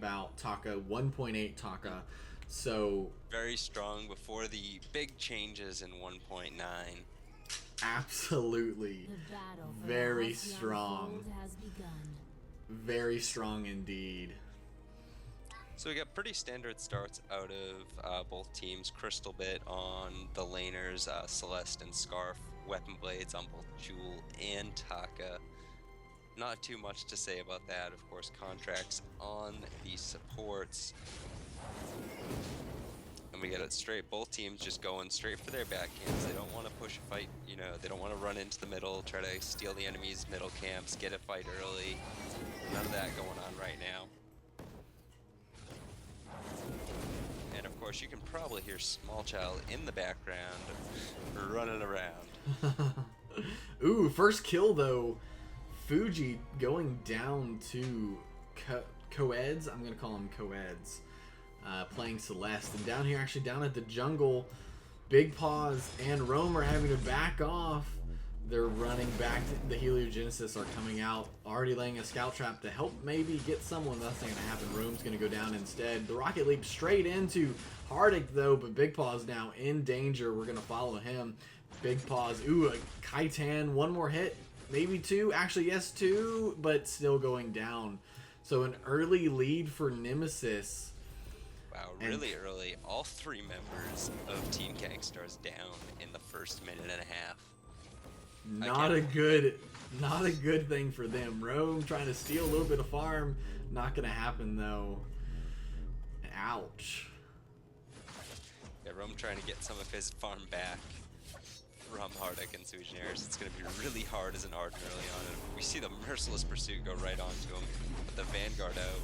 about Taka, 1.8 Taka. So very strong before the big changes in 1.9. absolutely very strong. Very strong indeed. So we got pretty standard starts out of both teams. Crystal Bit on the laners, Celeste and Scarf, Weapon Blades on both Jewel and Taka. Not too much to say about that. Of course, contracts on the supports. And we get it straight. Both teams just going straight for their back camps. They don't want to push a fight, you know, they don't want to run into the middle, try to steal the enemy's middle camps, get a fight early. None of that going on right now. And of course, you can probably hear Small Child in the background running around. Ooh, first kill though. Fuji going down to co-eds. I'm going to call them co-eds. Playing Celeste. And down here, actually down at the jungle, Big Paws and Rome are having to back off. They're running back. The Heliogenesis are coming out, already laying a scout trap to help maybe get someone. That's not going to happen. Rome's going to go down instead. The rocket leap straight into Hardic though, but Big Paws now in danger. We're going to follow him. Big Paws. Ooh, a Kaitan. One more hit. Maybe two. Actually, yes, two, but still going down. So an early lead for Nemesis. Wow, really early. All three members of Team Gankstars down in the first minute and a half. Not a good thing for them. Rome trying to steal a little bit of farm. Not gonna happen though. Ouch. Yeah, Rome trying to get some of his farm back from Hardic and Suigenaris. It's gonna be really hard as an Arden early on. And we see the merciless pursuit go right onto him with the Vanguard out.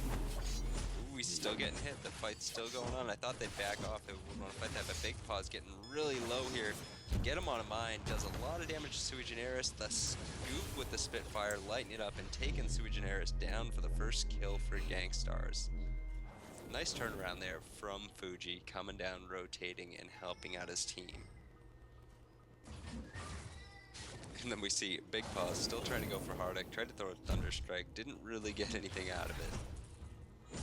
Ooh, he's still getting hit. The fight's still going on. I thought they'd back off. They wouldn't want to fight that, but Big Paw's getting really low here. Get him on a mine. Does a lot of damage to Suigenaris. The scoop with the Spitfire, lighting it up and taking Suigenaris down for the first kill for Gankstars. Nice turnaround there from Fuji, coming down, rotating, and helping out his team. And then we see Big Paw still trying to go for Hardic, tried to throw a Thunder Strike, didn't really get anything out of it.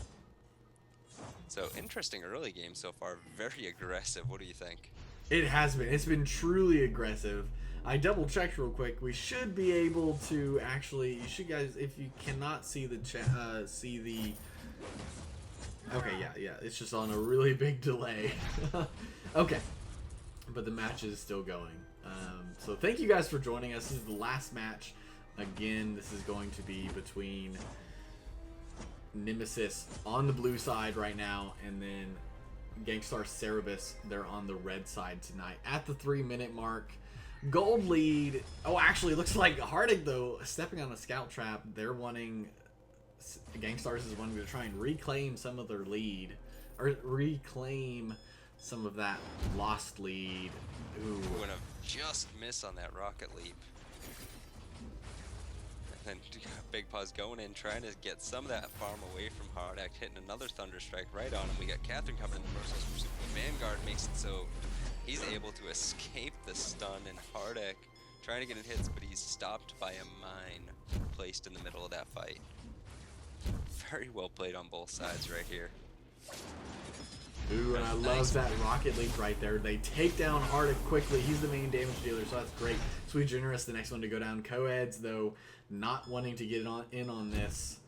So interesting early game so far, very aggressive. What do you think? It has been. It's been truly aggressive. I double checked real quick. We should be able to actually. You should guys, if you cannot see the chat, see the. Okay, yeah. It's just on a really big delay. Okay, but the match is still going. So thank you guys for joining us. This is the last match. Again, this is going to be between Nemesis on the blue side right now, and then Gankstars Cerebrus, they're on the red side tonight. At the 3-minute mark, gold lead. Oh, actually, it looks like Hardic, though, stepping on a scout trap. They're wanting, Gankstars is wanting to try and reclaim some of their lead, or reclaim some of that lost lead. Ooh. Going to just miss on that rocket leap. And Big Paw's going in, trying to get some of that farm away from Hardic, hitting another Thunder Strike right on him. We got Catherine coming in the merciless pursuit. The Vanguard makes it so he's able to escape the stun, and Hardic trying to get in hits, but he's stopped by a mine placed in the middle of that fight. Very well played on both sides right here. Ooh, and I love that rocket leap right there. They take down Hardic quickly. He's the main damage dealer, so that's great. Suigenaris, the next one to go down. Co-eds, though, not wanting to get in on this.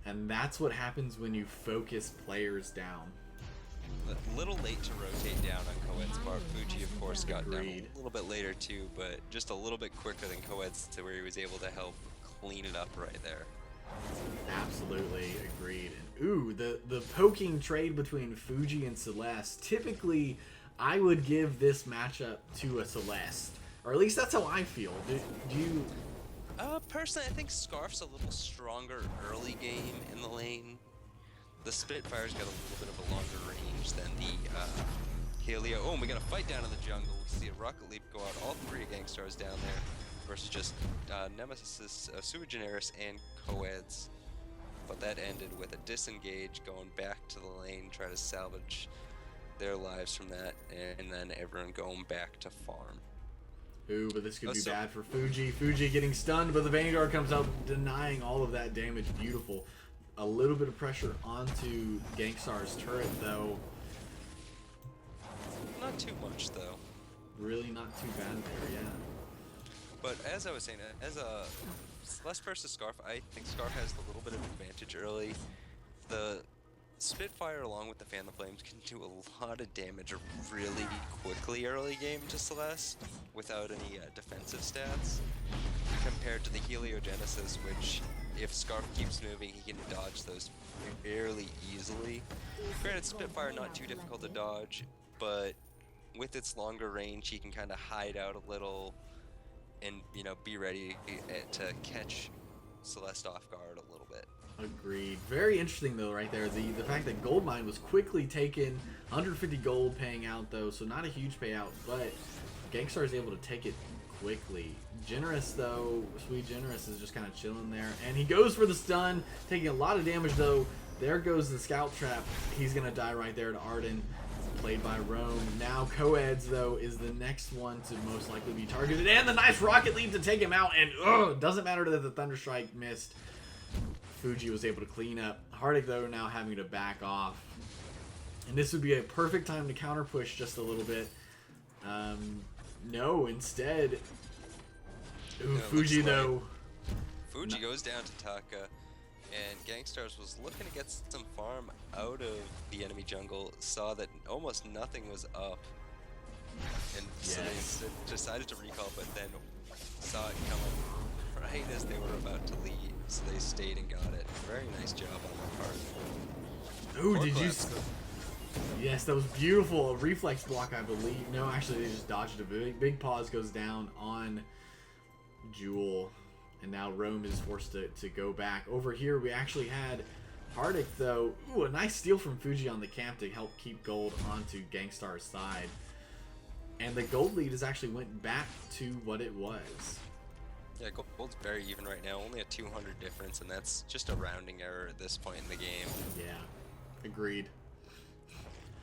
And that's what happens when you focus players down. A little late to rotate down on Co-ed's part. Fuji, of course, got down a little bit later, too, but just a little bit quicker than Co-ed's to where he was able to help clean it up right there. Absolutely agreed. And ooh, the poking trade between Fuji and Celeste. Typically, I would give this matchup to a Celeste, or at least that's how I feel. Do you? Personally, I think Scarf's a little stronger early game in the lane. The Spitfire's got a little bit of a longer range than the Helio. Oh, and we got a fight down in the jungle. We see a rocket leap go out. All three Gankstars down there. Versus just Nemesis, Suigenaris, and Co-eds. But that ended with a disengage, going back to the lane, try to salvage their lives from that, and then everyone going back to farm. Ooh, but this could be bad for Fuji. Fuji getting stunned, but the Vanguard comes out denying all of that damage. Beautiful. a little bit of pressure onto Gankstars' turret, though. Not too much, though. Really not too bad there, yeah. But as I was saying, as a Celeste versus Scarf, I think Scarf has a little bit of advantage early. The Spitfire along with the Fan the Flames can do a lot of damage really quickly early game to Celeste without any defensive stats, compared to the Heliogenesis, which if Scarf keeps moving, he can dodge those fairly easily. Granted, Spitfire not too difficult to dodge, but with its longer range, he can kind of hide out a little and, you know, be ready to catch Celeste off guard a little bit. Agreed. Very interesting, though, right there. The fact that Goldmine was quickly taken, 150 gold paying out, though, so not a huge payout, but Gankstars is able to take it quickly. Generous, though, Sweet Generous is just kind of chilling there, and he goes for the stun, taking a lot of damage, though. There goes the Scout Trap. He's going to die right there to Arden, played by Rome. Now Coeds, though, is the next one to most likely be targeted, and the nice rocket leap to take him out, and doesn't matter that the Thunderstrike missed. Fuji was able to clean up. Hardik, though, now having to back off. And this would be a perfect time to counter push just a little bit. No, instead... Ooh, Fuji, though... Fuji goes down to Taka, and Gankstars was looking to get some farm out of the enemy jungle, saw that almost nothing was up, and so they decided to recall, but then saw it coming right as they were about to leave, so they stayed and got it. Very nice job on their part. Ooh, did you... Yes, that was beautiful. A reflex block, I believe. No, actually, they just dodged it. Big pause goes down on Jewel, and now Rome is forced to go back. Over here, we actually had Hardik, though. Ooh, a nice steal from Fuji on the camp to help keep gold onto Gangstar's side. And the gold lead has actually went back to what it was. Yeah, gold's very even right now. Only a 200 difference, and that's just a rounding error at this point in the game. Yeah, agreed.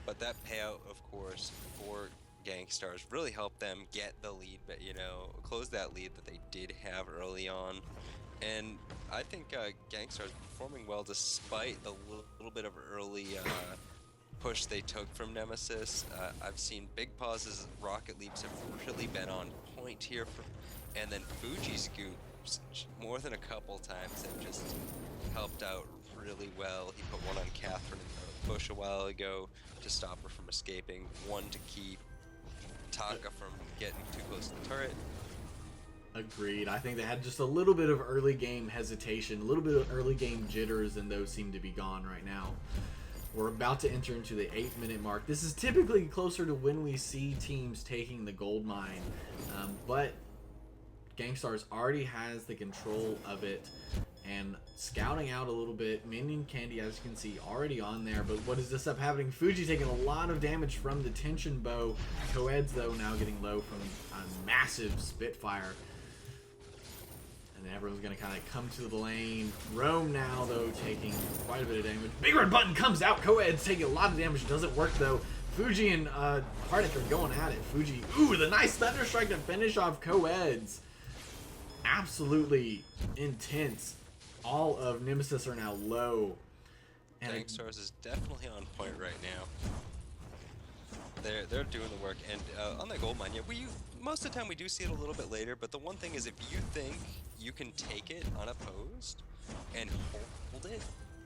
But that payout, of course, for Gankstars really helped them get the lead, but, you know, close that lead that they did have early on. And I think Gankstars performing well despite the little bit of early push they took from Nemesis. I've seen big pauses, rocket leaps have really been on point here, and then Fuji scoops more than a couple times have just helped out really well. He put one on Catherine in the bush a while ago to stop her from escaping, one to keep Taka from getting too close to the turret. Agreed. I think they had just a little bit of early game hesitation, a little bit of early game jitters, and those seem to be gone right now. We're about to enter into the 8-minute mark. This is typically closer to when we see teams taking the gold mine, but Gankstars already has the control of it and scouting out a little bit. Minion Candy, as you can see, already on there, but what is this up happening? Fuji taking a lot of damage from the tension bow. Coeds, though, now getting low from a massive Spitfire. And then everyone's going to kind of come to the lane. Rome now, though, taking quite a bit of damage. Big red button comes out. Coeds taking a lot of damage. Doesn't work, though. Fuji and Hardik are going at it. Fuji, ooh, the nice Thunderstrike to finish off Coeds. Absolutely intense. All of Nemesis are now low. And Gankstars is definitely on point right now. They're doing the work, and on the gold mine, yeah, most of the time we do see it a little bit later, but the one thing is if you think you can take it unopposed and hold it,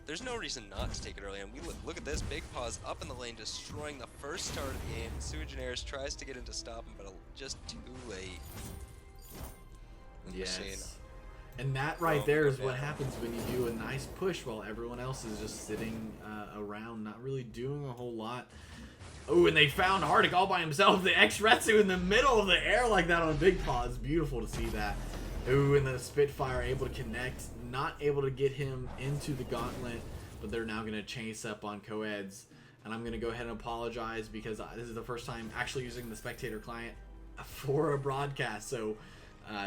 there's no reason not to take it early. And we look at this, Big Paws up in the lane, destroying the first start of the game. Suigenaris tries to get in to stop him, but just too late. Yes. And that right there is what happens when you do a nice push while everyone else is just sitting around, not really doing a whole lot. Oh, and they found Hardik all by himself. The X-Retsu in the middle of the air like that on a Big Paw. It's beautiful to see that. Ooh, and the Spitfire able to connect. Not able to get him into the gauntlet, but they're now going to chase up on Coeds. And I'm going to go ahead and apologize because this is the first time actually using the spectator client for a broadcast. So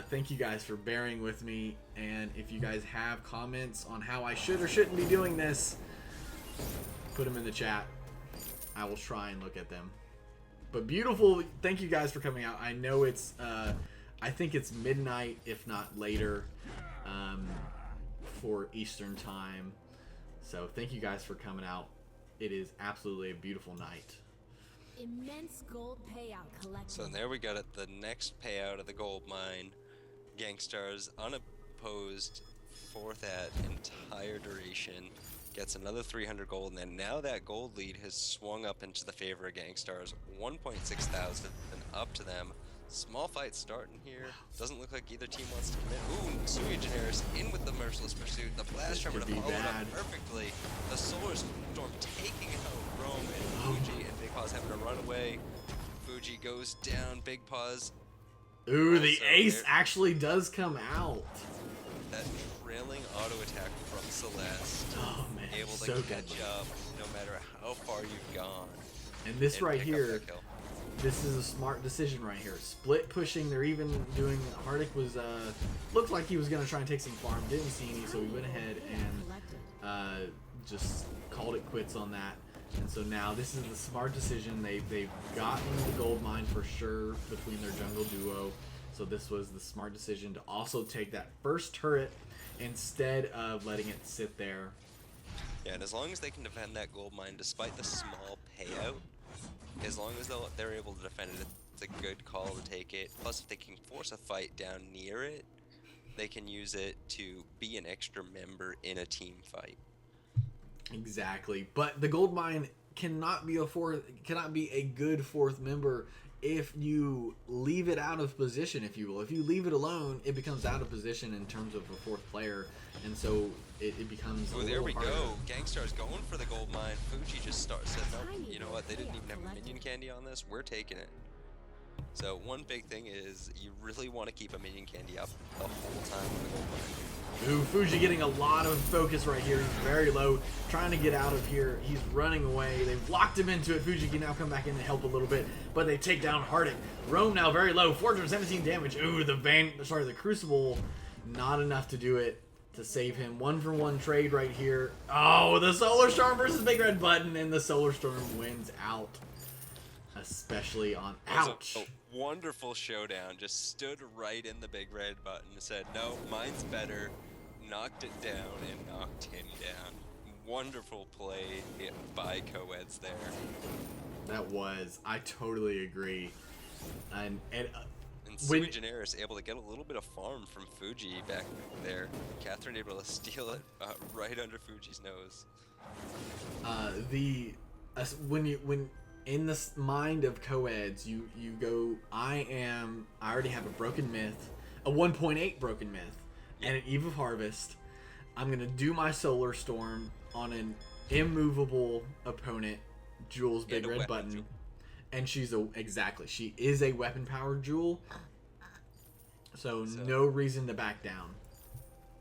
thank you guys for bearing with me. And if you guys have comments on how I should or shouldn't be doing this, put them in the chat. I will try and look at them. But beautiful. Thank you guys for coming out. I know it's, I think it's midnight, if not later, for Eastern time. So thank you guys for coming out. It is absolutely a beautiful night. Immense gold payout collected. So there we got it, the next payout of the gold mine. Gankstars unopposed, fourth at entire duration, gets another 300 gold, and now that gold lead has swung up into the favor of Gankstars. 1.6 thousand and up to them. Small fight starting here. Doesn't look like either team wants to commit. Ooh, Sui Generis in with the Merciless Pursuit. The Blast Tremor to follow it up perfectly. The Solar Storm taking out Rome and Fuji, and Big Paw's having to run away. Fuji goes down, Big Paw's. Ooh, the Also ace there. actually does come out. That trailing auto attack from Celeste. Oh man, Able to so catch deadly. up no matter how far you've gone. And this and right pick up here, that kill. this is a smart decision right here. Split pushing, they're even doing, Hardik was, looked like he was going to try and take some farm, didn't see any, so he went ahead and just called it quits on that. And so now this is the smart decision. They've gotten the gold mine for sure between their jungle duo. So this was the smart decision to also take that first turret instead of letting it sit there. Yeah, and as long as they can defend that gold mine despite the small payout, as long as they're able to defend it, it's a good call to take it. Plus, if they can force a fight down near it, they can use it to be an extra member in a team fight. Exactly, but the gold mine cannot be a good fourth member if you leave it out of position, if you will. If you leave it alone, it becomes out of position in terms of a fourth player, and so it becomes. Oh, there we go. Gankstars going for the gold mine. Fuji just said, no, you know what? They didn't even have a minion candy on this. We're taking it. So one big thing is you really want to keep a minion candy up the whole time on the gold mine. Ooh, Fuji getting a lot of focus right here. He's very low, trying to get out of here. He's running away. They've locked him into it. Fuji can now come back in and help a little bit, but they take down Hardik. Rome now very low, 417 damage. Ooh, the Crucible, not enough to do it to save him. 1-for-1 trade right here. Oh, the Solar Storm versus Big Red Button, and the Solar Storm wins out. Especially on ouch. A wonderful showdown. Just stood right in the Big Red Button. Said, no, mine's better. Knocked it down and knocked him down. Wonderful play by co-eds there. That was. I totally agree. And Sui Generis able to get a little bit of farm from Fuji back there. Catherine able to steal it right under Fuji's nose. When in the mind of co-eds, you go, I already have a broken myth, a 1.8 broken myth, and an Eve of Harvest. I'm gonna do my Solar Storm on an immovable opponent, Jules Big Red Button, and she is a weapon powered Jewel, so no reason to back down.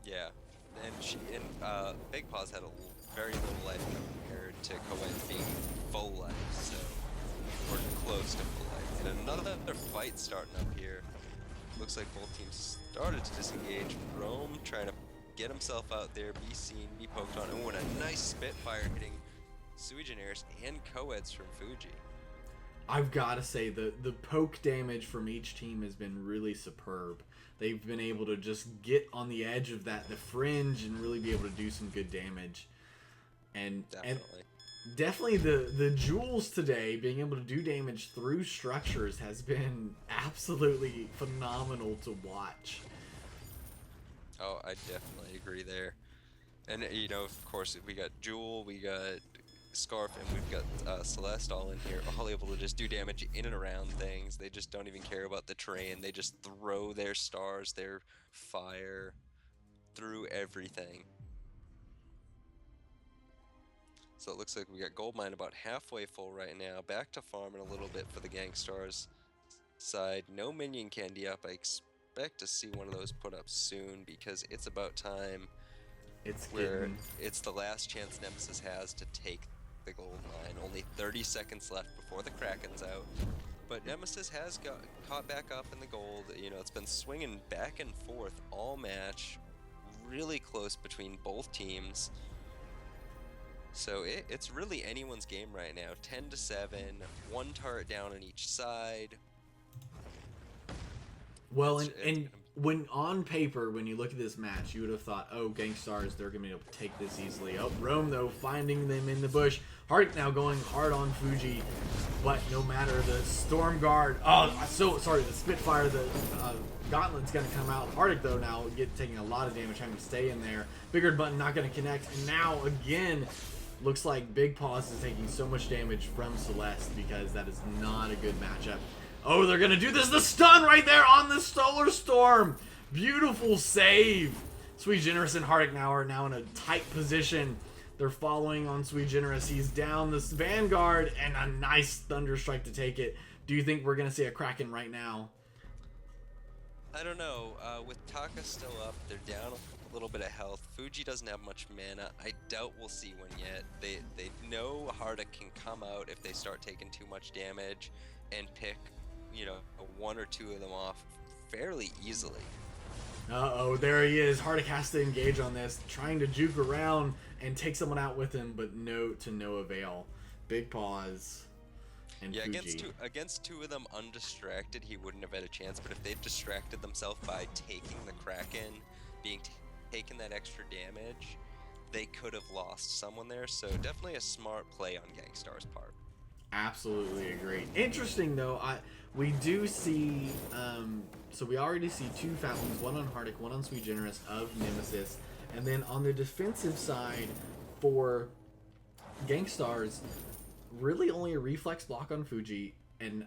Yeah, and Big Paw's had a very little life compared to co-eds being full life, so we're close to full life. And another fight starting up here. Looks like both teams started to disengage. Rome trying to get himself out there, be seen, be poked on. Oh, and a nice Spitfire hitting Sui Generis and co-eds from Fuji. I've got to say, the poke damage from each team has been really superb. They've been able to just get on the edge of the fringe, and really be able to do some good damage. And definitely the jewels today, being able to do damage through structures, has been absolutely phenomenal to watch. Oh, I definitely agree there. And, you know, of course, we got Jewel, we got Scarf, and we've got Celeste all in here, all able to just do damage in and around things. They just don't even care about the terrain. They just throw their stars, their fire, through everything. So it looks like we got gold mine about halfway full right now. Back to farming a little bit for the Gankstars side. No minion candy up. I expect to see one of those put up soon, because it's about time. It's the last chance Nemesis has to take the gold mine. Only 30 seconds left before the Kraken's out. But Nemesis has got caught back up in the gold. You know, it's been swinging back and forth all match. Really close between both teams. So it's really anyone's game right now. 10-7, one turret down on each side. Well, and when on paper, when you look at this match, you would have thought, oh, Gankstars, they're going to be able to take this easily. Oh, Rome, though, finding them in the bush. Hardik now going hard on Fuji, but no matter, the Storm Guard, oh, so sorry, the Spitfire, the Gauntlet's going to come out. Hardik, though, now taking a lot of damage, having to stay in there. Bigger button not going to connect, and now, again, looks like Big Paws is taking so much damage from Celeste because that is not a good matchup. Oh, they're going to do this. The stun right there on the Solar Storm. Beautiful save. Sweet Generous and Hardik now are in a tight position. They're following on Sweet Generous. He's down this Vanguard and a nice Thunder Strike to take it. Do you think we're going to see a Kraken right now? I don't know. With Taka still up, they're down a little bit of health. Fuji doesn't have much mana. I doubt we'll see one yet. They know Hardik can come out if they start taking too much damage and pick, you know, one or two of them off fairly easily. Uh-oh, there he is. Hardik has to engage on this, trying to juke around and take someone out with him, but to no avail. Big Paws and Fuji. Against two of them undistracted, he wouldn't have had a chance, but if they've distracted themselves by taking the Kraken, taking that extra damage, they could have lost someone there, so definitely a smart play on Gankstars' part. Absolutely agree. Interesting though, we do see, so we already see two fountains, one on Hardik, one on Sweet Generous of Nemesis, and then on the defensive side for Gankstars, really only a reflex block on Fuji, and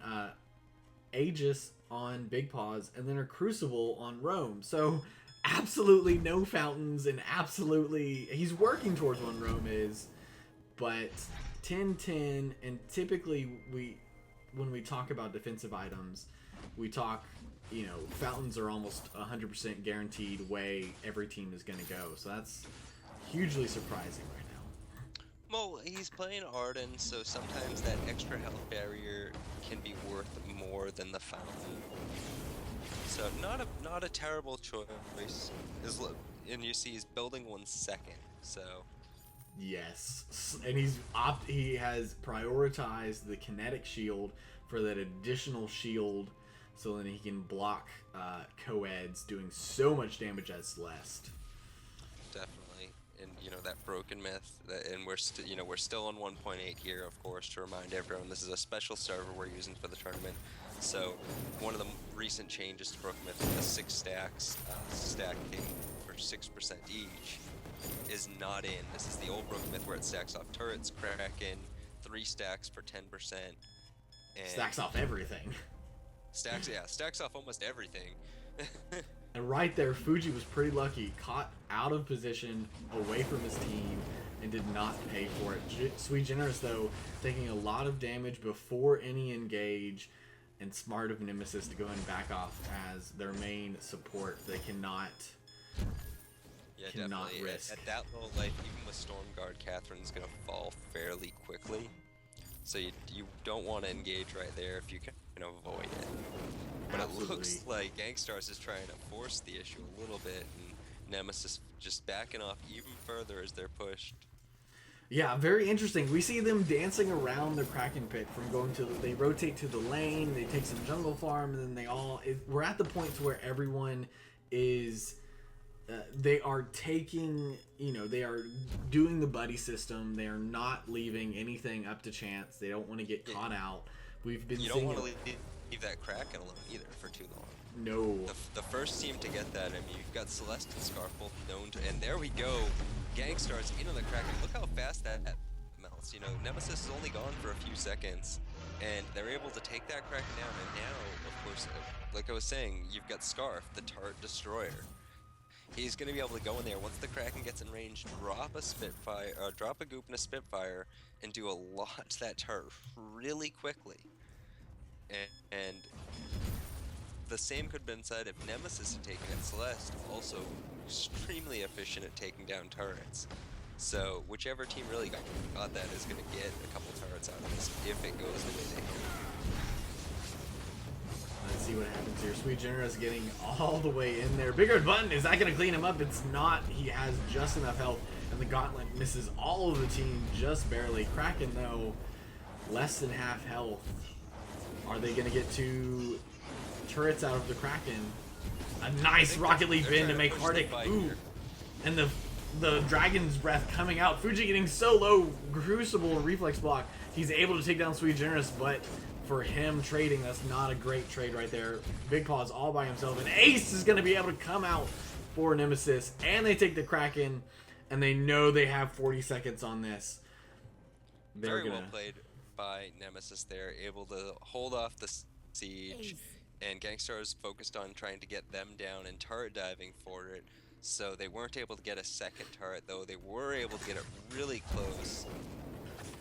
Aegis on Big Paws, and then a Crucible on Rome. So absolutely no fountains, and absolutely, he's working towards one, Rome is, but 10-10, and typically when we talk about defensive items, we talk, you know, fountains are almost 100% guaranteed way every team is going to go. So that's hugely surprising right now. Well, he's playing Arden, so sometimes that extra health barrier can be worth more than the fountain. So not a terrible choice. And you see he's building 1 second, so. Yes, and he has prioritized the kinetic shield for that additional shield, so then he can block co-eds doing so much damage as Celeste. Definitely, and you know that broken myth, and we're still on 1.8 here, of course. To remind everyone, this is a special server we're using for the tournament. So one of the recent changes to broken myth, the 6 stacks stacking for 6% each, is not in. This is the old broken myth where it stacks off turrets, Kraken, 3 stacks for 10%. And stacks off everything. Stacks off almost everything. And right there, Fuji was pretty lucky. Caught out of position, away from his team, and did not pay for it. Sweet Generous, though, taking a lot of damage before any engage, and smart of Nemesis to go and back off as their main support. They cannot definitely. Risk. At that low life, even with Storm Guard, Catherine's going to fall fairly quickly. So you don't want to engage right there if you can avoid it. But Absolutely. It looks like Gankstars is trying to force the issue a little bit, and Nemesis just backing off even further as they're pushed. Yeah, very interesting. We see them dancing around the Kraken pit from going to, they rotate to the lane, they take some jungle farm, and then we're at the point to where everyone is, they are taking, they are doing the buddy system. They are not leaving anything up to chance. They don't want to get caught out. We've been You don't want to leave that Kraken alone either for too long. No. The first team to get that, I mean, you've got Celeste and Scarf both known to, and there we go. Gankstars into the Kraken. Look how fast that melts. Nemesis is only gone for a few seconds, and they're able to take that Kraken down. And now, of course, like I was saying, you've got Scarf, the turret destroyer. He's going to be able to go in there once the Kraken gets in range, drop a Spitfire, drop a Goop and a Spitfire, and do a lot to that turret really quickly. And the same could have been said if Nemesis had taken it. Celeste also extremely efficient at taking down turrets. So whichever team really got that is going to get a couple turrets out of this if it goes the way they hope. Let's see what happens here. Sweet Generous getting all the way in there. Bigger button, is that going to clean him up? It's not. He has just enough health, and the Gauntlet misses all of the team just barely. Kraken, though, less than half health. Are they going to get 2 turrets out of the Kraken? A nice Rocket Leap they're in to trying make push the Hardik. fight Ooh. here. And the Dragon's Breath coming out. Fuji getting so low. Crucible Reflex block. He's able to take down Sweet Generous, but for him trading, that's not a great trade right there. Big Paw's all by himself. And Ace is going to be able to come out for Nemesis. And they take the Kraken. And they know they have 40 seconds on this. Very well played by Nemesis there, able to hold off the siege, and Gankstars focused on trying to get them down and turret diving for it, so they weren't able to get a second turret, though they were able to get it really close.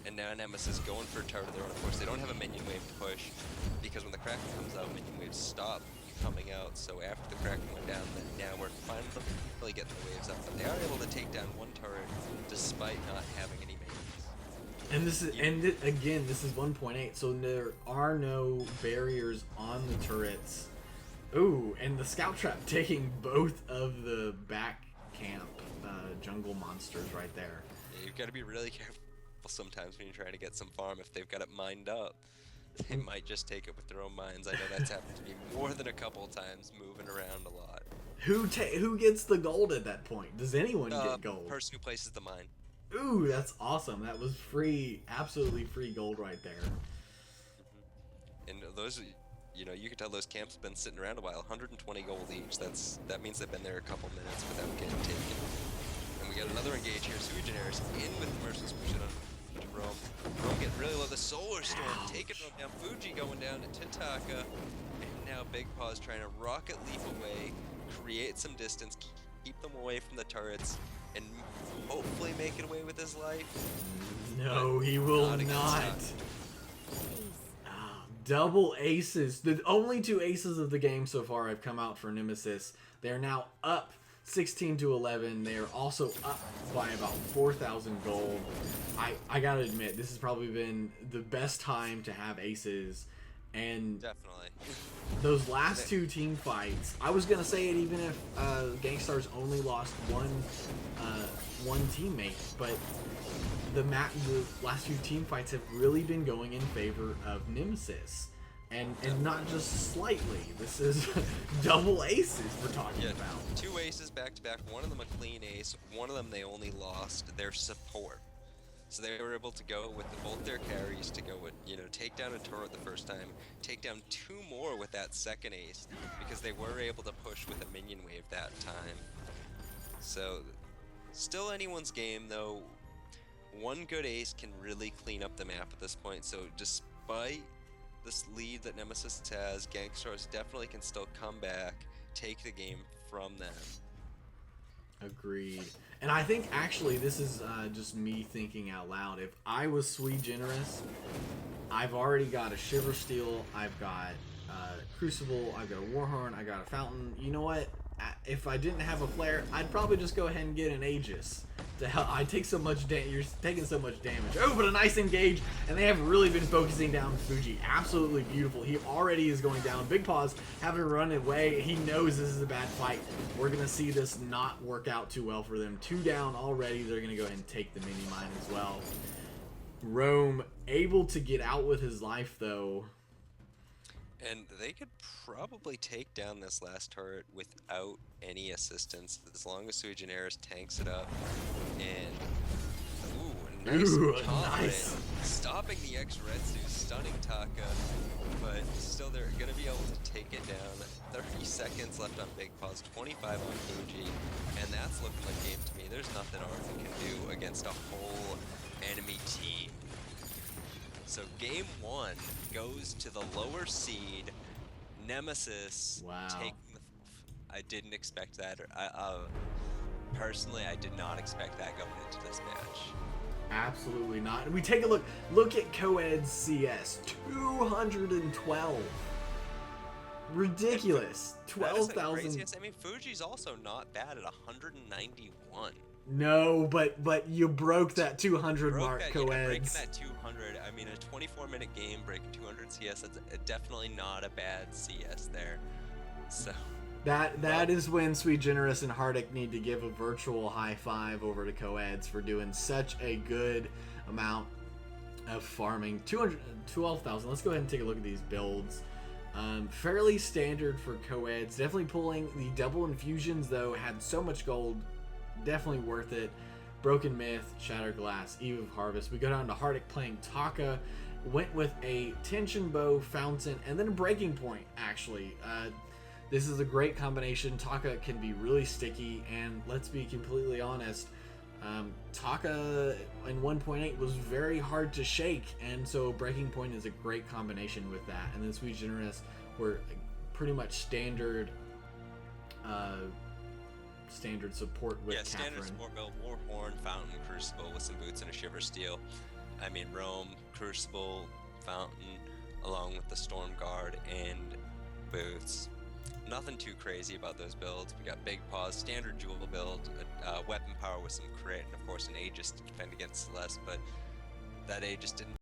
And now Nemesis going for a turret of their own. Of course, they don't have a minion wave to push, because when the Kraken comes out, minion waves stop coming out, so after the Kraken went down, then now we're finally getting the waves up, but they are able to take down one turret despite not having any minions. And this is again, this is 1.8, so there are no barriers on the turrets. Ooh, and the scout trap taking both of the back camp jungle monsters right there. Yeah, you've got to be really careful sometimes when you're trying to get some farm. If they've got it mined up, they might just take it with their own mines. I know that's happened to me more than a couple of times, moving around a lot. Who gets the gold at that point? Does anyone get gold? Person who places the mine. Ooh, that's awesome. That was free, absolutely free gold right there. And those, you know, you can tell those camps have been sitting around a while. 120 gold each. That means they've been there a couple minutes without getting taken. And we got another engage here. Sui Generis in with Merciless Pursuit on Rome. Rome getting really low. The Solar Storm taking Rome down. Fuji going down to Tintaka. And now Big Paw's trying to Rocket Leap away, create some distance, keep them away from the turrets, and hopefully make it away with his life. No, he will not. Oh, double aces. The only two aces of the game so far have come out for Nemesis. They're now up 16-11. They are also up by about 4,000 gold. I gotta admit, this has probably been the best time to have aces. And definitely, those last two team fights, I was gonna say it even if Gankstars only lost one teammate, but the last few team fights have really been going in favor of Nemesis, and not just slightly. This is double aces we're talking about. Two aces back to back. One of them a clean ace. One of them they only lost their support. So they were able to go with both their carries to go with, you know, take down a turret the first time, take down two more with that second ace, because they were able to push with a minion wave that time. So, still anyone's game though. One good ace can really clean up the map at this point, so despite this lead that Nemesis has, Gankstars definitely can still come back, take the game from them. Agreed. And I think actually this is just me thinking out loud. If I was Sweet Generous, I've already got a Shiver Steel, I've got Crucible, I've got a Warhorn, I got a Fountain. You know what? If I didn't have a Flare, I'd probably just go ahead and get an Aegis. To help. I take so much damage. You're taking so much damage. Oh, but a nice engage, and they have really been focusing down Fuji. Absolutely beautiful. He already is going down. Big Paw's having to run away. He knows this is a bad fight. We're gonna see this not work out too well for them. Two down already. They're gonna go ahead and take the mini mine as well. Rome able to get out with his life though. And they could probably take down this last turret without any assistance, as long as Sui Generis tanks it up. And nice. Stopping the X-Retsu, stunning Taka, but still they're gonna be able to take it down. 30 seconds left on Big Paw's, 25 on Fuji, and that's looking like game to me. There's nothing Arthur can do against a whole enemy team. So game one goes to the lower seed, Nemesis. Wow. Taking I didn't expect that. Personally, I did not expect that going into this match. Absolutely not. And we take a look. Look at Coed's CS. 212. Ridiculous. 12,000. I mean, Fuji's also not bad at 191. No, but you broke that 200 mark, Coeds. Breaking that 200, I mean, a 24-minute game breaking 200 CS, that's definitely not a bad CS there. So that is when Sweet Generous and Hardik need to give a virtual high five over to Coeds for doing such a good amount of farming. 12,000. Let's go ahead and take a look at these builds. Fairly standard for co-eds. Definitely pulling the double infusions, though, had so much gold. Definitely worth it. Broken Myth, Shattered Glass, Eve of Harvest. We go down to Hardic playing Taka. Went with a Tension Bow, Fountain, and then a Breaking Point, actually. This is a great combination. Taka can be really sticky, and let's be completely honest, Taka in 1.8 was very hard to shake, and so Breaking Point is a great combination with that. And then Sweet Generous were pretty much standard support with Yeah, standard support build, Warhorn, Fountain, Crucible with some boots and a Shiver Steel. I mean, Roam, Crucible, Fountain, along with the Storm Guard and boots. Nothing too crazy about those builds. We got Big Paws, standard jewel build, weapon power with some crit, and of course an Aegis to defend against Celeste, but that Aegis didn't